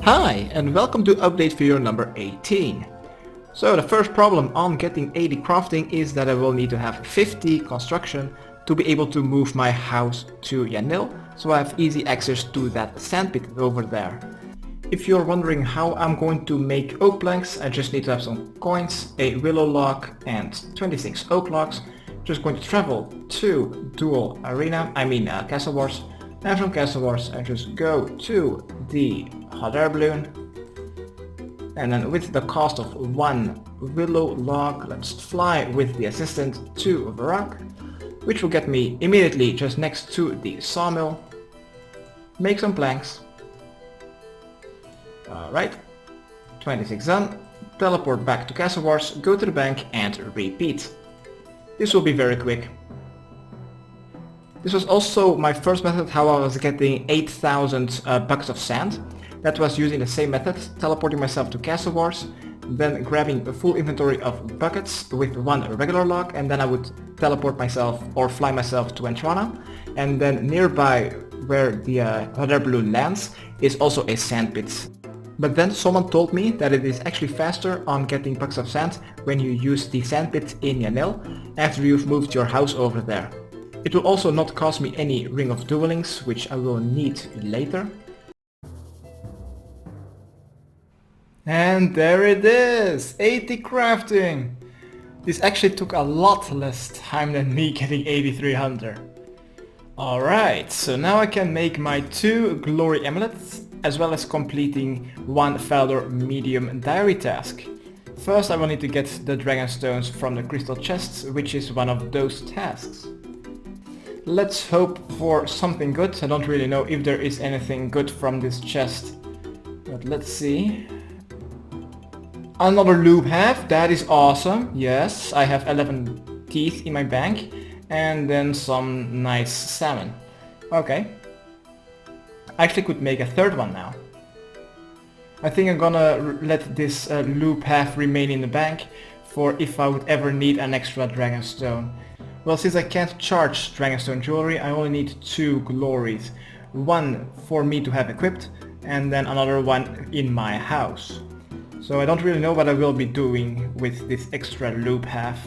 Hi, and welcome to update video number 18. So the first problem on getting 80 crafting is that I will need to have 50 construction to be able to move my house to Yanil, so I have easy access to that sandpit over there. If you're wondering how I'm going to make oak planks, I just need to have some coins, a willow log and 26 oak logs. Just going to travel to Dual Arena, Castle Wars, and from Castle Wars I just go to the hot air balloon, and then with the cost of one willow log, let's fly with the assistant to the rock, which will get me immediately just next to the sawmill, make some planks. Alright, 26 done, teleport back to Castle Wars, go to the bank and repeat. This will be very quick. This was also my first method how I was getting 8,000 buckets of sand. That was using the same method, teleporting myself to Castle Wars, then grabbing a full inventory of buckets with one regular log, and then I would teleport myself or fly myself to Entrana, and then nearby where the hot air balloon lands is also a sand pit. But then someone told me that it is actually faster on getting buckets of sand when you use the sand pit in Yanil after you've moved your house over there. It will also not cost me any Ring of Duelings, which I will need later. And there it is! 80 crafting! This actually took a lot less time than me getting 8300. Alright, so now I can make my 2 glory amulets, as well as completing 1 Faldor medium diary task. First I will need to get the dragon stones from the crystal chests, which is one of those tasks. Let's hope for something good. I don't really know if there is anything good from this chest, but let's see. Another loop half, that is awesome. Yes, I have 11 teeth in my bank, and then some nice salmon. Okay. I actually could make a third one now. I think I'm gonna let this loop half remain in the bank for if I would ever need an extra dragonstone. Well, since I can't charge dragonstone jewelry, I only need 2 glories. One for me to have equipped, and then another one in my house. So I don't really know what I will be doing with this extra loop half.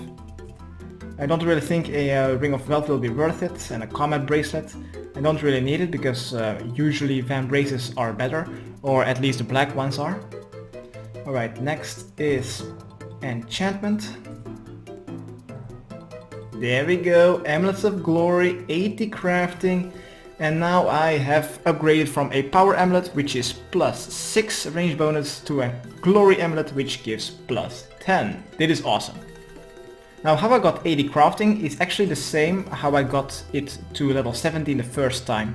I don't really think a Ring of Wealth will be worth it, and a combat bracelet. I don't really need it because usually van braces are better, or at least the black ones are. Alright, next is enchantment. There we go, Amulets of Glory, 80 crafting, and now I have upgraded from a power amulet, which is plus 6 range bonus, to a glory amulet, which gives plus 10. This is awesome. Now how I got 80 crafting is actually the same how I got it to level 17 the first time.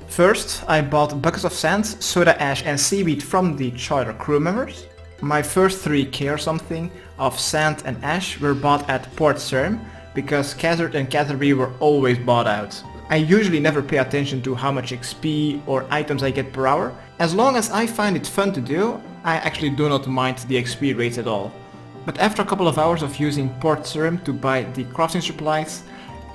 First I bought buckets of sand, soda ash and seaweed from the charter crew members. My first 3k or something of sand and ash were bought at Port Sarim, because Khazard and Catherby were always bought out. I usually never pay attention to how much XP or items I get per hour. As long as I find it fun to do, I actually do not mind the XP rates at all. But after a couple of hours of using Port Sarim to buy the crafting supplies,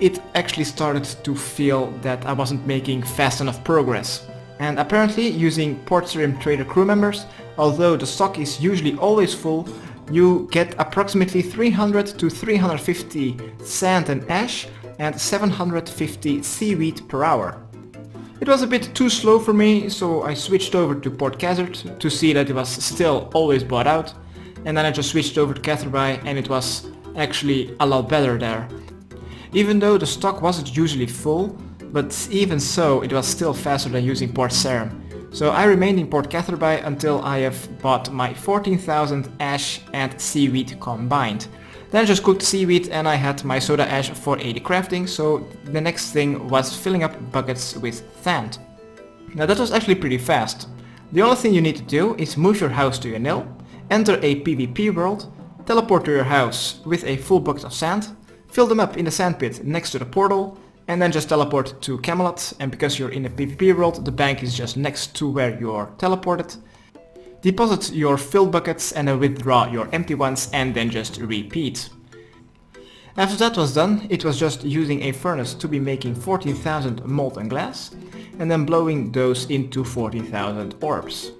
it actually started to feel that I wasn't making fast enough progress. And apparently using Port Sarim trader crew members, although the stock is usually always full, you get approximately 300 to 350 sand and ash and 750 seaweed per hour. It was a bit too slow for me, so I switched over to Port Khazard to see that it was still always bought out, and then I just switched over to Catherby and it was actually a lot better there. Even though the stock wasn't usually full, but even so it was still faster than using Port Sarim. So I remained in Port Catherby until I have bought my 14,000 ash and seaweed combined. Then I just cooked seaweed and I had my soda ash for 80 crafting, so the next thing was filling up buckets with sand. Now that was actually pretty fast. The only thing you need to do is move your house to Yanil, enter a PvP world, teleport to your house with a full bucket of sand, fill them up in the sand pit next to the portal, and then just teleport to Camelot, and because you're in a PvP world, the bank is just next to where you're teleported. Deposit your filled buckets and then withdraw your empty ones and then just repeat. After that was done, it was just using a furnace to be making 14,000 molten glass and then blowing those into 14,000 orbs.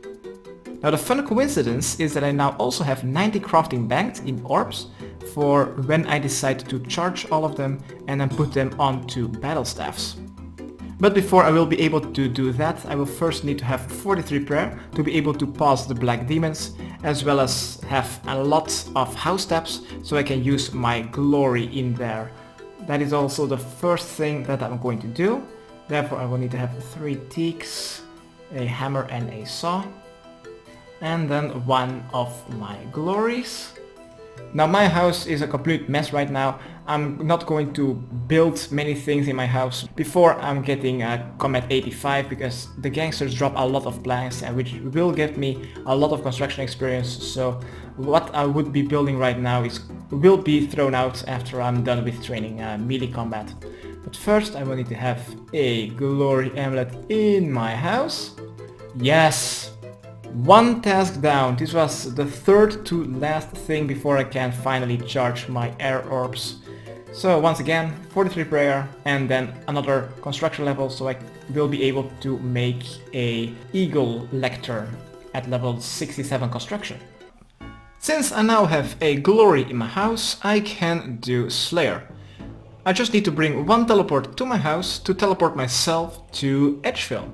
Now the fun coincidence is that I now also have 90 crafting banked in orbs for when I decide to charge all of them and then put them onto battlestaffs. But before I will be able to do that, I will first need to have 43 prayer to be able to pause the black demons, as well as have a lot of house taps so I can use my glory in there. That is also the first thing that I'm going to do. Therefore I will need to have 3 teaks, a hammer and a saw, and then one of my glories. Now my house is a complete mess right now. I'm not going to build many things in my house before I'm getting combat 85, because the gangsters drop a lot of planks and which will give me a lot of construction experience. So what I would be building right now will be thrown out after I'm done with training melee combat. But first I will need to have a glory amulet in my house. Yes! One task down. This was the third to last thing before I can finally charge my air orbs. So once again, 43 prayer and then another construction level, so I will be able to make a eagle lectern at level 67 construction. Since I now have a glory in my house, I can do Slayer. I just need to bring one teleport to my house to teleport myself to Edgeville.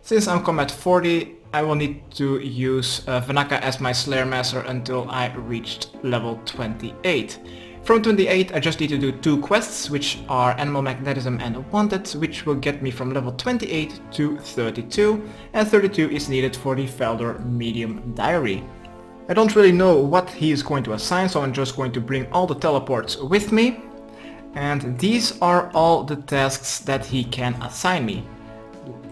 Since I'm combat 40, I will need to use Vanaka as my Slayer Master until I reached level 28. From 28 I just need to do 2 quests, which are Animal Magnetism and Wanted, which will get me from level 28 to 32, and 32 is needed for the Felder Medium Diary. I don't really know what he is going to assign, so I'm just going to bring all the teleports with me, and these are all the tasks that he can assign me.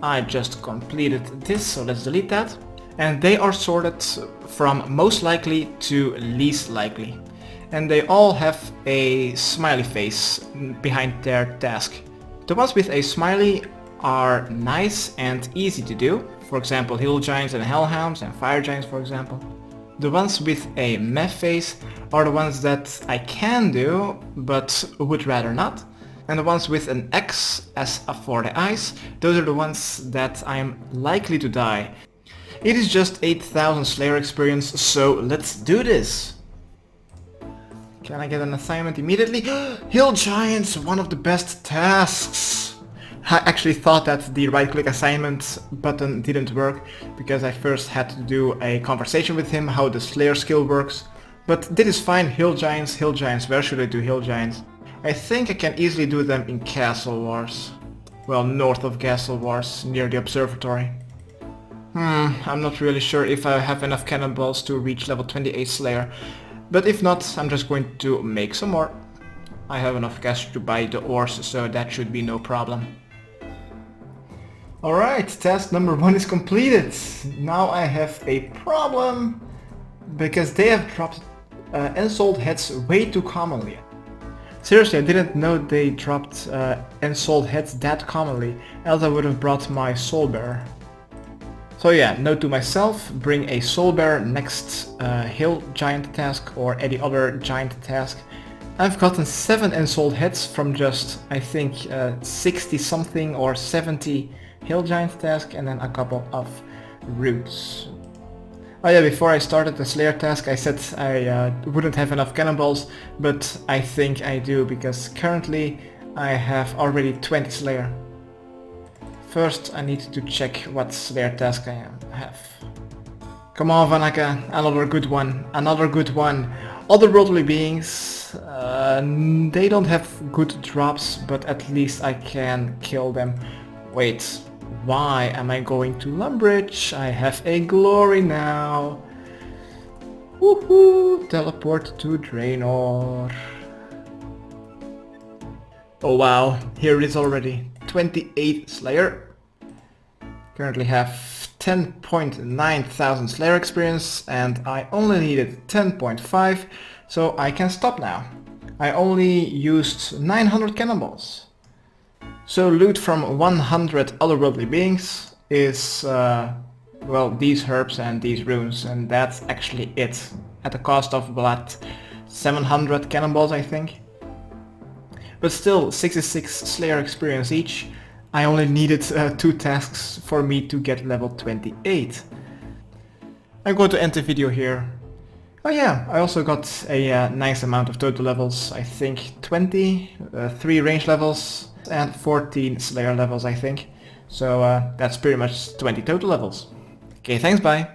I just completed this, so let's delete that. And they are sorted from most likely to least likely. And they all have a smiley face behind their task. The ones with a smiley are nice and easy to do. For example, Hill Giants and Hellhounds and Fire Giants, for example. The ones with a meh face are the ones that I can do, but would rather not. And the ones with an X as for the eyes, those are the ones that I am likely to die. It is just 8000 Slayer experience, so let's do this! Can I get an assignment immediately? Hill Giants, one of the best tasks! I actually thought that the right click assignment button didn't work, because I first had to do a conversation with him how the Slayer skill works. But this is fine. Hill Giants, where should I do Hill Giants? I think I can easily do them in Castle Wars. Well, north of Castle Wars, near the observatory. I'm not really sure if I have enough cannonballs to reach level 28 Slayer. But if not, I'm just going to make some more. I have enough cash to buy the ores, so that should be no problem. Alright, task number 1 is completed. Now I have a problem, because they have dropped ensouled heads way too commonly. Seriously, I didn't know they dropped ensouled heads that commonly, else I would have brought my soul bearer. So yeah, note to myself, bring a soul bearer next hill giant task or any other giant task. I've gotten 7 ensouled heads from just, I think, 60 something or 70 hill giant task, and then a couple of roots. Oh yeah, before I started the Slayer task I said I wouldn't have enough cannonballs, but I think I do, because currently I have already 20 Slayer. First I need to check what Slayer task I have. Come on Vanaka, another good one, another good one. Otherworldly beings, they don't have good drops, but at least I can kill them. Wait. Why am I going to Lumbridge? I have a glory now. Woohoo! Teleport to Draenor. Oh wow, here it is already. 28 Slayer. Currently have 10.9 thousand Slayer experience, and I only needed 10.5, so I can stop now. I only used 900 cannonballs. So loot from 100 otherworldly beings is, well, these herbs and these runes, and that's actually it. At the cost of what, 700 cannonballs I think? But still, 66 Slayer experience each. I only needed 2 tasks for me to get level 28. I'm going to end the video here. Oh yeah, I also got a nice amount of total levels. I think 20, 3 range levels and 14 Slayer levels, I think. So that's pretty much 20 total levels. Okay, thanks, bye.